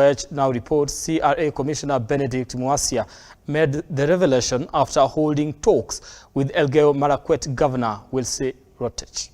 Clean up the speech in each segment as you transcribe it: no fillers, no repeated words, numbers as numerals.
Chepkoech now reports CRA Commissioner Benedict Muasia made the revelation after holding talks with Elgeyo Marakwet Governor Wilsie Rotich.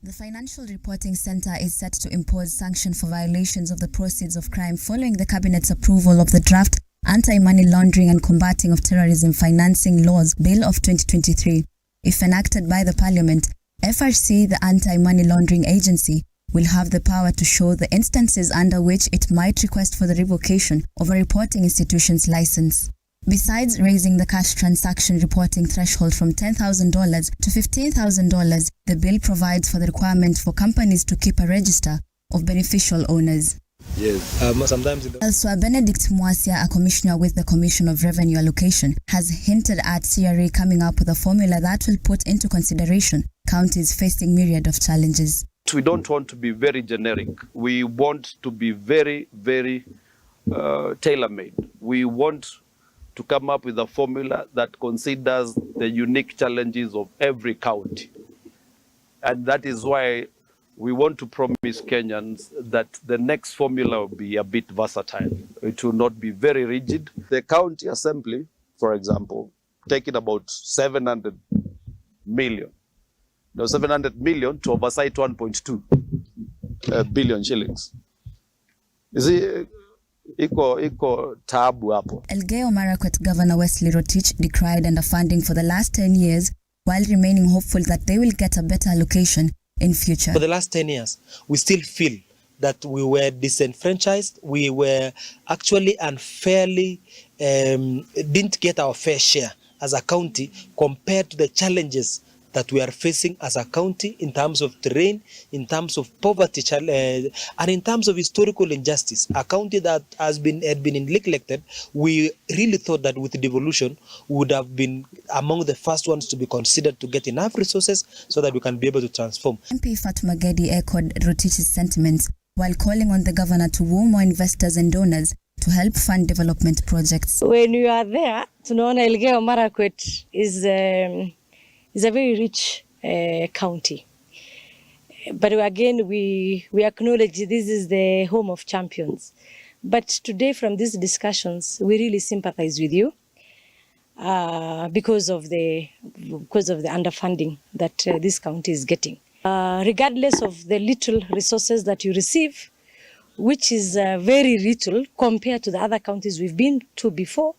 The Financial Reporting Centre is set to impose sanctions for violations of the proceeds of crime following the Cabinet's approval of the draft Anti-Money Laundering and Combating of Terrorism Financing Laws Bill of 2023. If enacted by the Parliament, FRC, the Anti-Money Laundering Agency, will have the power to show the instances under which it might request for the revocation of a reporting institution's license. Besides raising the cash transaction reporting threshold from $10,000 to $15,000, the bill provides for the requirement for companies to keep a register of beneficial owners. Yes. Elsewhere, Benedict Muasia, a commissioner with the Commission of Revenue Allocation, has hinted at CRA coming up with a formula that will put into consideration counties facing myriad of challenges. We don't want to be very generic. We want to be very, very tailor-made. We want to come up with a formula that considers the unique challenges of every county. And that is why we want to promise Kenyans that the next formula will be a bit versatile. It will not be very rigid. The county assembly, for example, taking about 700 million. Now 700 million to oversight 1.2 billion shillings. You see, iko tabu hapo. Elgeyo Marakwet Governor Wilsie Rotich decried underfunding for the last 10 years while remaining hopeful that they will get a better allocation in future. For the last 10 years, we still feel that we were disenfranchised. We were actually unfairly, didn't get our fair share as a county compared to the challenges that we are facing as a county in terms of terrain, in terms of poverty, and in terms of historical injustice. A county that had been neglected, we really thought that with the devolution would have been among the first ones to be considered to get enough resources so that we can be able to transform. MP Fatuma Gedi echoed Rotich's sentiments while calling on the governor to woo more investors and donors to help fund development projects. When you are there, tunaona Elgeyo Marakwet is a very rich county. But again, we acknowledge this is the home of champions. But today from these discussions, we really sympathize with you because of the underfunding that this county is getting. Regardless of the little resources that you receive, which is very little compared to the other counties we've been to before,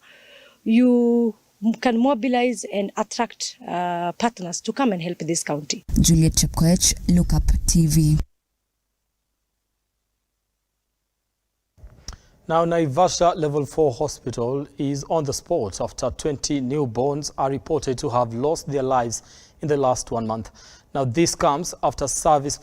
you can mobilize and attract partners to come and help this county. Juliet Chepkoech, Look Up TV. Now, Naivasha Level 4 Hospital is on the spot after 20 newborns are reported to have lost their lives in the last 1 month. Now, this comes after service